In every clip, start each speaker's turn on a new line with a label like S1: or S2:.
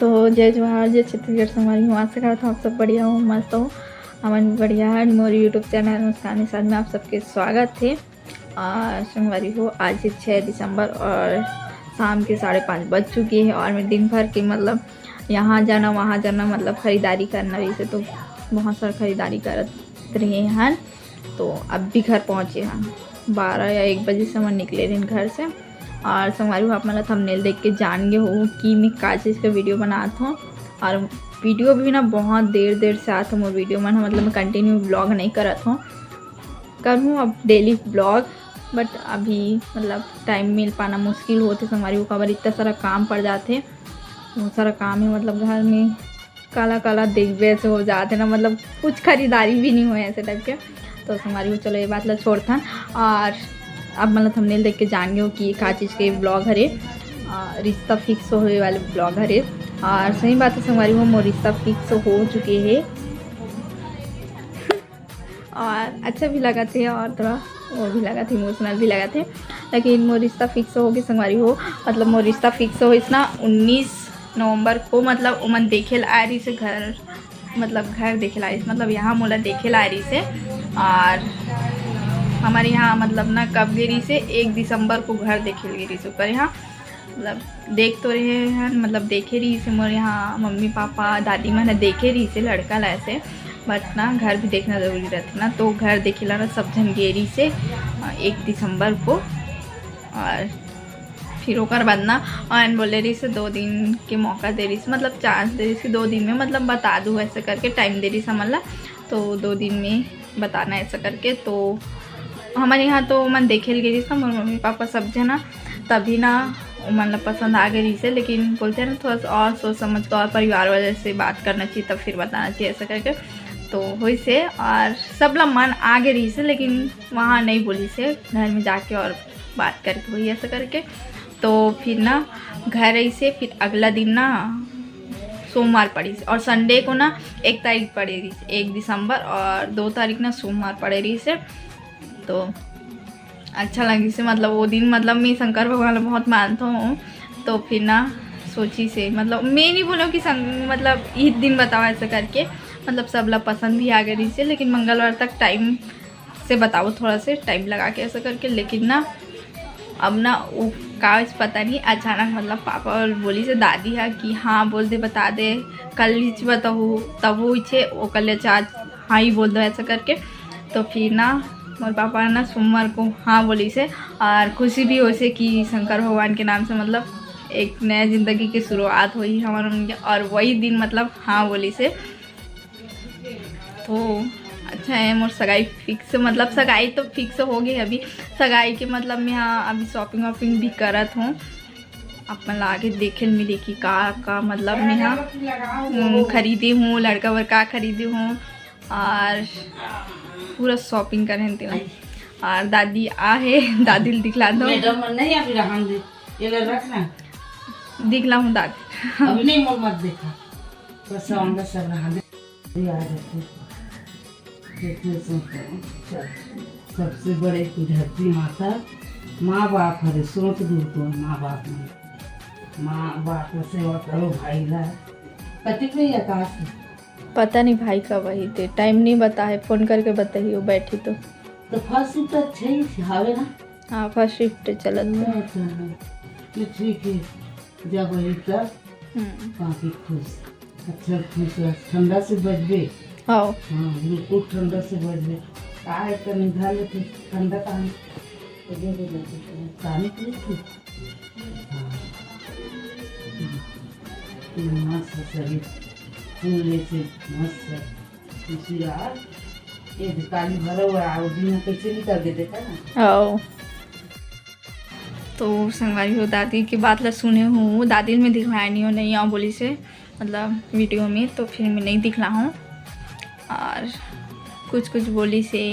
S1: तो जय जवाहर जय छत्तीसगढ़ संगवारी हूँ। आशा करता हूँ आप सब बढ़िया हो, मस्त हो। अमन भी बढ़िया है। मोर यूट्यूब चैनल मुस्कान निषाद में आप सबके स्वागत है। और संगवारी हो, आज 6 दिसंबर और शाम के 5:30 बज चुकी है और मैं दिन भर की मतलब यहाँ जाना वहाँ जाना मतलब ख़रीदारी करना वैसे तो बहुत सारा ख़रीदारी करते रहे हैं। तो अब भी घर पहुँचे हैं 12 या 1 बजे से हम निकले रहे घर से। और संगवारी हो, आप मतलब थंबनेल देख के जान गए हो कि मैं का चीज़ का वीडियो बनाता हूँ। और वीडियो भी ना बहुत देर से आता हूँ वीडियो में, मतलब मैं कंटिन्यू ब्लॉग नहीं करत हूँ, करूँ अब डेली ब्लॉग, बट अभी मतलब टाइम मिल पाना मुश्किल होते संगवारी हो। खबर इतना सारा काम पड़ जाते, बहुत सारा काम है, मतलब घर में काला देखबे से हो जाते ना, मतलब कुछ खरीदारी भी नहीं हुए ऐसे टाइप के। तो संगवारी हो, चलो ये बात ला छोड़ता। और अब मतलब थंबनेल देख के जान गए हो कि का चीज़ के ब्लॉग हरे, रिश्ता फिक्स होने वाले ब्लॉग हरे। और सही बात है संगवारी हो, मोर रिश्ता फिक्स हो चुके हैं और अच्छा भी लगा थे और थोड़ा वो भी लगा थे, इमोशनल भी लगा थे। लेकिन मोर रिश्ता फिक्स हो गई संगवारी हो, मतलब मोर रिश्ता फिक्स हो इसना 19 नवंबर को, मतलब उमन देखे आ रही से घर, मतलब घर देखे ला रही, मतलब यहाँ मोला देखे ला रही से। और हमारे यहाँ मतलब ना कब गिरी से 1 दिसंबर को घर देखे गिरी से ऊपर यहाँ, मतलब देख तो रहे हैं, मतलब देखे रही से मोर यहाँ मम्मी पापा दादी माँ देखे रही से लड़का ला ऐसे, बट ना घर भी देखना ज़रूरी रहता ना। तो घर देखे ला ना सब जन गेरी से 1 दिसंबर को। और फिर ओकर बाद ना और बोले रही से 2 दिन के मौका दे रही से, मतलब चांस दे रही से 2 दिन में मतलब बता दूँ ऐसे करके, टाइम दे रही समझ ला। तो 2 दिन में बताना ऐसा करके। तो हमारे यहाँ तो मन देखे गई था मोर मम्मी पापा सब जना, तभी ना मन पसंद आ गई से। लेकिन बोलते हैं ना थोड़ा सा और सोच समझ कर और परिवार वाले से बात करना चाहिए तब फिर बताना चाहिए ऐसा करके। तो हुई से और सब ला मन आ गई रही से, लेकिन वहाँ नहीं बोली से, घर में जाके और बात करके हुई ऐसा करके। तो फिर ना घर आई से, फिर अगला दिन ना सोमवार पड़ी और संडे को ना 1 तारीख पड़ी रही, 1 दिसंबर, और 2 तारीख ना सोमवार पड़े रही से। तो अच्छा लगी से, मतलब वो दिन मतलब मैं शंकर भगवान बहुत मानता हूँ। तो फिर ना सोची से, मतलब मैं नहीं बोलूँ कि मतलब इस दिन बताओ ऐसा करके, मतलब सब लोग पसंद भी आ गई से। लेकिन मंगलवार तक टाइम से बताओ, थोड़ा से टाइम लगा के ऐसा करके। लेकिन ना अब ना वो कागज पता नहीं अचानक मतलब पापा बोली से दादी है कि हाँ बोल दे, बता दे, कल ही बताओ, तब वो इच्छे वो कल आज हाँ ही बोल दो ऐसा करके। तो फिर ना मोर पापा ना सोमवार को हाँ बोली से, और खुशी भी हो से कि शंकर भगवान के नाम से मतलब एक नया ज़िंदगी की शुरुआत हुई हमारे उनके, और वही दिन मतलब हाँ बोली से। तो अच्छा है, मोर सगाई फिक्स, मतलब सगाई तो फिक्स हो गई अभी। सगाई के मतलब मैं यहाँ अभी शॉपिंग वॉपिंग भी करत हूँ, अपन आगे देखे मिली कि का मतलब मैं यहाँ खरीदी हूँ, लड़का वर्का खरीदी हूँ और पूरा शॉपिंग करें थे। और दादी आ है, दादी दिखला दो, दिखला हूँ दादी
S2: अभी नहीं मत देखा, सबसे बड़े की धरती माता माँ बाप हरे, सोच दूर तो माँ बाप में, माँ बाप का सेवा करो भाई ला। पति पे आकाश
S1: पता नहीं भाई का वही थे, टाइम नहीं बता है, फोन करके बताइए वो बैठी तो
S2: फर्स्ट शिफ्ट अच्छे ही हावे ना।
S1: हाँ फर्स्ट शिफ्ट चलत
S2: है, ठीक है, जब वही तब काफी खुश, अच्छा खुश, ठंडा से बचबे।
S1: हाँ
S2: बिल्कुल ठंडा से बचबे, काहे कर निकाल लेते ठंडा कहाँ पानी पी थी। मस्त शरीर फूल से मस्त यार, ये काली भरा हुआ है, दिन कैसे निकल के देखा ना।
S1: आओ तो संगवारी हो, दादी की बात ला सुने हूँ, दादी में दिखलाया नहीं हो, नहीं आओ बोली से मतलब वीडियो में, तो फिर मैं नहीं दिखला हूँ। और कुछ बोली से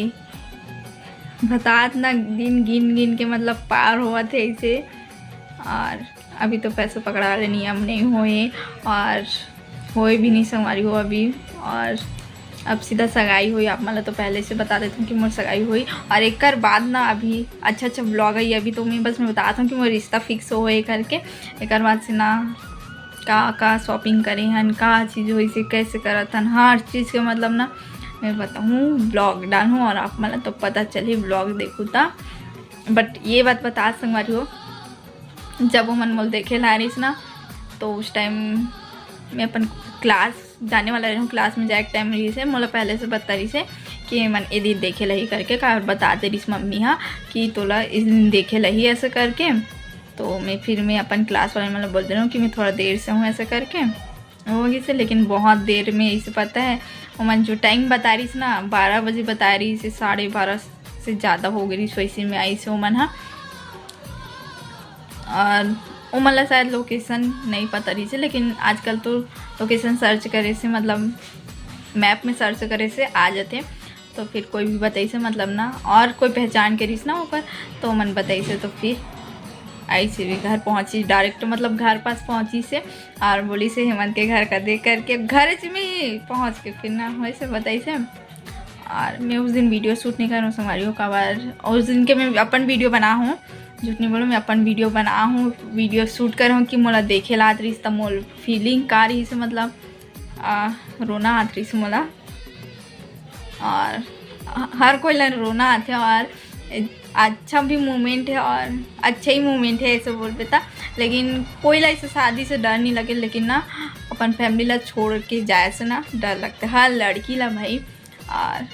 S1: बतात ना दिन गिन के मतलब पार हुआ थे ऐसे। और अभी तो पैसे पकड़ा वाले नियम नहीं हुए और होए भी नहीं संगवारी हो अभी। और अब सीधा सगाई हुई, आप मतलब तो पहले से बता देती हूँ कि मोर सगाई हुई। और एक बाद ना अभी अच्छा ब्लॉग आई, अभी तो मैं बस मैं बताता हूँ कि मोर रिश्ता फिक्स हो करके। एक बाद से ना का शॉपिंग करे हन, का चीज़ हो इसे कैसे करत हन, हर चीज़ के मतलब ना मैं बताऊँ ब्लॉग डालूँ और आप मतलब तो पता चले ब्लॉग देखूँ था। बट ये बात बता संगवारी हो, जब वो मन मोल देखे ला रही ना तो उस टाइम मैं अपन क्लास जाने वाला रही हूँ, क्लास में जाए टाइम रही से मोला पहले से बता रही से कि मन ए दिन देखे लही करके का बताते रही मम्मी हाँ कि तोला इस दिन देखे लही ऐसे करके। तो मैं अपन क्लास वाले मतलब बोल दे रहा हूँ कि मैं थोड़ा देर से हूँ ऐसे करके होगी से, लेकिन बहुत देर में इसे पता है वो मन जो टाइम बता रही ना 12 बजे बता रही से 12:30 से ज़्यादा हो गई वैसे में आई से वो मन हाँ। और वो मतलब शायद लोकेशन नहीं पता रही से, लेकिन आजकल तो लोकेशन सर्च करे से मतलब मैप में सर्च करे से आ जाते। तो फिर कोई भी बताई से मतलब ना और कोई पहचान करीस ना ऊपर तो मन बताई से, तो फिर आई से भी घर पहुंची डायरेक्ट मतलब घर पास पहुंची से और बोली से हेमंत के घर का देख करके घर में पहुंच के फिर ना वैसे बताई से। और मैं उस दिन वीडियो शूट नहीं कर रहा हूँ संगवारी का बार, और उस दिन के मैं अपन वीडियो बना हूँ, झूठ नहीं बोलो मैं अपन वीडियो बना हूँ, वीडियो शूट कर हूँ कि मोला देखे ला रही तब मोल फीलिंग का रही से मतलब रोना आत रही से मोला। और हर कोई ला रोना आते और अच्छा भी मोमेंट है और अच्छा ही मोमेंट है ऐसे बोल पाता, लेकिन कोई ला ऐसे शादी से डर नहीं लगे, लेकिन ना अपन फैमिली ला छोड़ के जाए से ना डर लगता है हर लड़की ला भाई। और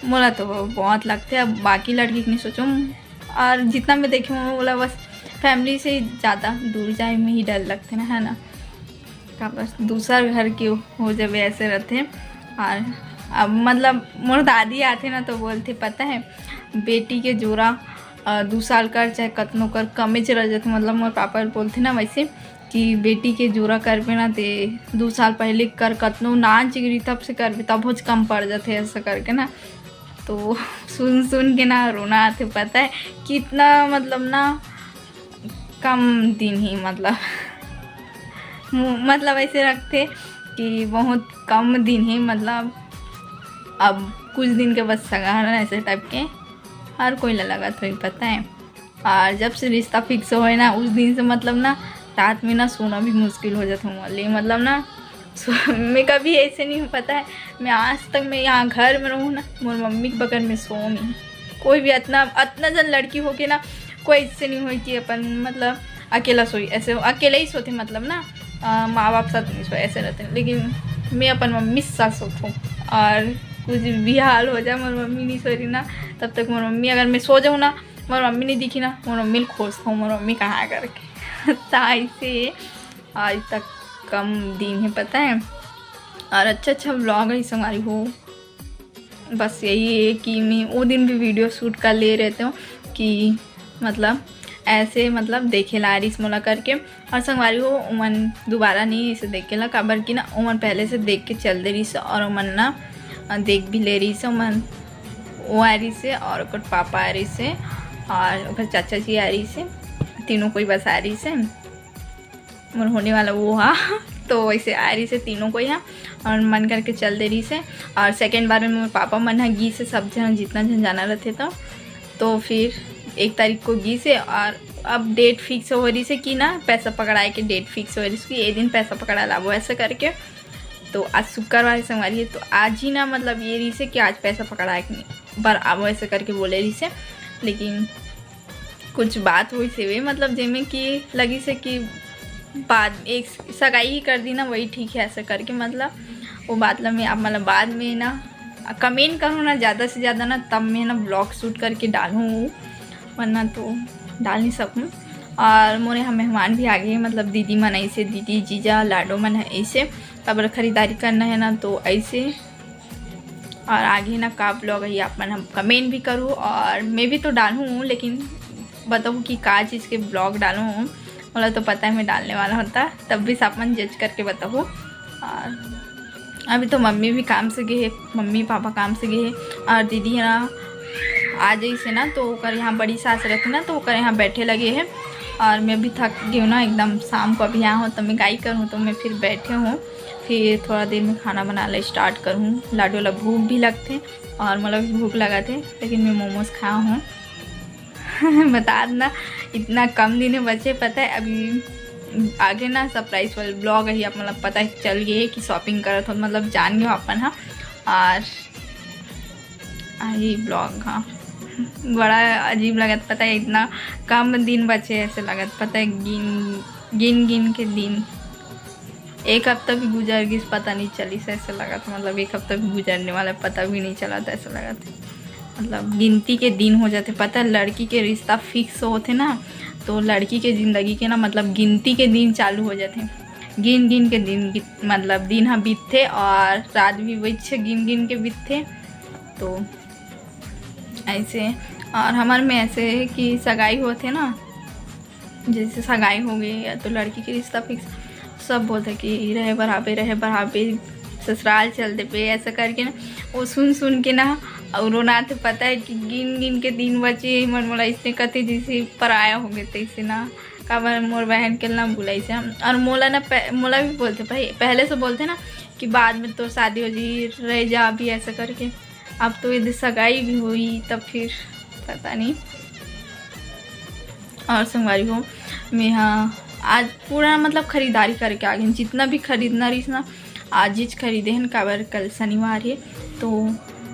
S1: मोला तो बहुत लगते है, अब बाकी लड़की की नहीं सोचूँ और जितना मैं देखी हूँ बोला बस फैमिली से ज़्यादा दूर जाए में ही डर लगते ना है ना, का बस दूसरा घर के हो जब ऐसे रहते। और अब मतलब मोर दादी आते ना तो बोलते पता है बेटी के जोरा 2 साल कर चाहे कतनों कर कमे च रह जाते, मतलब मोर पापा बोलते ना वैसे कि बेटी के जोरा कर पे ना ते 2 साल पहले कर कतनों नाच गिरी तब से कर तब हो कम पड़ जाते ऐसा करके ना। तो सुन के ना रोना आते, पता है कितना मतलब ना कम दिन ही मतलब ऐसे रखते कि बहुत कम दिन ही मतलब अब कुछ दिन के बस सगाना ऐसे टाइप के हर कोई लगा तो ही पता है। और जब से रिश्ता फिक्स हो ना उस दिन से मतलब ना रात में ना सोना भी मुश्किल हो जाता हूँ, मतलब ना मैं कभी ऐसे नहीं हो पता है, मैं आज तक मैं यहाँ घर में रहूँ ना मोर मम्मी के बगल में सो नहीं, कोई भी इतना जन लड़की हो के ना कोई ऐसे नहीं हुई कि अपन मतलब अकेला सोई, ऐसे अकेले ही सोते मतलब ना माँ बाप साथ नहीं सोए ऐसे रहते, लेकिन मैं अपन मम्मी के साथ सोता हूँ। और कुछ भी हाल हो जाए मोर मम्मी नहीं सो रही ना तब तक मोर मम्मी अगर मैं सो जाऊँ ना मोर मम्मी नहीं दिखी ना मोर मम्मी खोजता हूँ मोर मम्मी कहाँ करके ताई से आज तक कम दिन है पता है। और अच्छा व्लॉग है हमारी हो, बस यही है कि मैं वो दिन भी वीडियो शूट कर ले रहते हूँ कि मतलब ऐसे मतलब देखे ला रही मोला करके। और संगवारी हो उमन दोबारा नहीं इसे देखे ला काबर की ना उमन पहले से देख के चल दे रही से और उमन ना देख भी ले रही से, उमन वो आ रही से और ओकर पापा आ रही से और ओकर चाचा जी आ रही से, तीनों कोई बस आ रही से मोर होने वाला वो हाँ तो वैसे आ रही से तीनों को यहाँ और मन करके चल दे रही से। और सेकेंड बार में मोर पापा मन है गी से सब जन जितना जन जाना रहते तो फिर 1 तारीख को गी से। और अब डेट फिक्स हो रही से कि ना पैसा पकड़ाए के डेट फिक्स हो रही है कि ये दिन पैसा पकड़ा ला वो ऐसे करके। तो आज शुक्रवार संगवारी है तो आज ही ना मतलब ये रही से कि आज पैसा पकड़ाए के नहीं पर अब ऐसे करके बोले रही से, लेकिन कुछ बात हुई से वे मतलब जिनमें कि लगी से कि बाद एक सगाई ही कर दी ना वही ठीक है ऐसे करके, मतलब वो बात ला मैं अब मतलब बाद में ना कमेंट करूँ ना ज़्यादा से ज़्यादा ना तब मैं ना ब्लॉग शूट करके डालूँ वरना तो डाल नहीं सकूँ। और मोरे यहाँ मेहमान भी आ गए मतलब दीदी मन ऐसे दीदी जीजा लाडो मन है ऐसे अब ख़रीदारी करना है ना तो ऐसे। और आगे ना का ब्लॉग है आप मन हम कमेंट भी करूँ और मैं भी तो डालूँ, लेकिन बताऊँ कि का चीज़ के ब्लॉग डालूँ मतलब तो पता है मैं डालने वाला होता तब भी सब मन जज करके बताऊँ। और अभी तो मम्मी भी काम से गए है, मम्मी पापा काम से गए है और दीदी है ना आ जाई से ना तो ओकर यहाँ बड़ी सास रहती ना तो ओकर यहाँ बैठे लगे हैं। और मैं भी थक गई हूँ ना एकदम, शाम को अभी यहाँ हूँ तो मैं गाई करूँ तो मैं फिर बैठे हूँ, फिर थोड़ा देर में खाना बनाना स्टार्ट करूँ। लाडो ला भूख भी लगते और मतलब भी भूख लगा थे लेकिन मैं मोमोज खाया हूँ बता देना इतना कम दिन बचे पता है अभी आगे ना सरप्राइज वाले ब्लॉग ही आप मतलब पता चल गए कि शॉपिंग करत हो मतलब जान गए अपन। हाँ और यही ब्लॉग हाँ बड़ा अजीब लगत पता है, इतना कम दिन बचे ऐसे लगत पता है, गिन के दिन, एक हफ्ता भी गुजर गई पता नहीं चली से ऐसे लगा था, मतलब एक हफ्ता भी गुजरने वाला पता भी नहीं चला था ऐसा लगा था, मतलब गिनती के दिन हो जाते पता है। लड़की के रिश्ता फिक्स होते ना तो लड़की के ज़िंदगी के ना मतलब गिनती के दिन चालू हो जाते, गिन के दिन मतलब दिन हाँ बीतते और रात भी वही गिन के बीतते। तो ऐसे और हमारे में ऐसे है कि सगाई होते ना, जैसे सगाई हो गई या तो लड़की के रिश्ता फिक्स, सब बोलते कि रहे बराबे ससुराल चलते पे ऐसा करके ना, वो सुन के ना और रोना तो पता है कि गिन के दिन बचे मन मोला इसने कहते जैसे पराया हो गए थे इसे ना काबर मोर बहन के ना बुलाई से। और मोला ना मोला भी बोलते भाई पहले से बोलते ना कि बाद में तो शादी हो जी रह जा अभी ऐसा करके, अब तो यदि सगाई भी हुई तब फिर पता नहीं। और संगवारी हो मैं हाँ आज पूरा मतलब खरीदारी करके आ गए, जितना भी खरीदना रही ना आज ही खरीदे हैं, काबर कल शनिवार है तो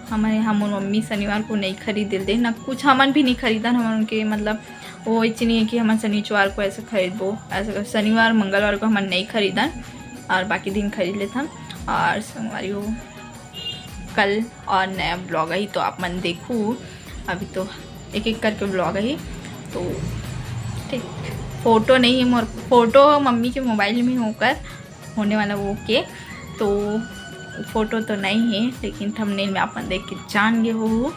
S1: हमारे हम मम्मी शनिवार को नहीं खरीद दे ना कुछ, हमन भी नहीं खरीदा हम उनके मतलब वो इतनी है कि हम शनिवार को ऐसे खरीदबो ऐसा, शनिवार मंगलवार को हमन नहीं खरीदा और बाकी दिन खरीद लेते हम। और संगवारी हो कल और नया ब्लॉग है तो आप मन देखो, अभी तो एक एक करके ब्लॉग है तो ठीक। फ़ोटो नहीं है मोर, फोटो मम्मी के मोबाइल में होकर होने वाला वो के तो फ़ोटो तो नहीं है, लेकिन थंबनेल में आप देख के जान गए हो।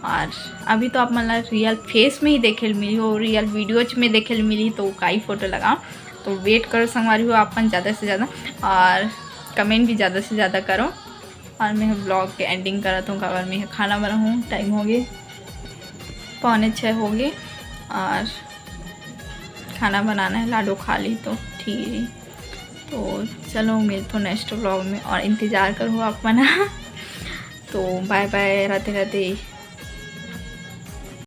S1: और अभी तो आप मतलब रियल फेस में ही देखे मिली हो, रियल वीडियोज में देखे मिली तो काई फ़ोटो लगाओ, तो वेट करो संगवारी हो आपन ज़्यादा से ज़्यादा और कमेंट भी ज़्यादा से ज़्यादा करो। और मैं ब्लॉग के एंडिंग करता हूँ, खबर में खाना बनाऊँ, टाइम हो गए 5:45 हो गए और खाना बनाना है, लाडो खा ली तो ठीक है। तो चलो मिल तो नेक्स्ट व्लॉग में और इंतज़ार करो आप बना। तो बाय बाय, राधे राधे।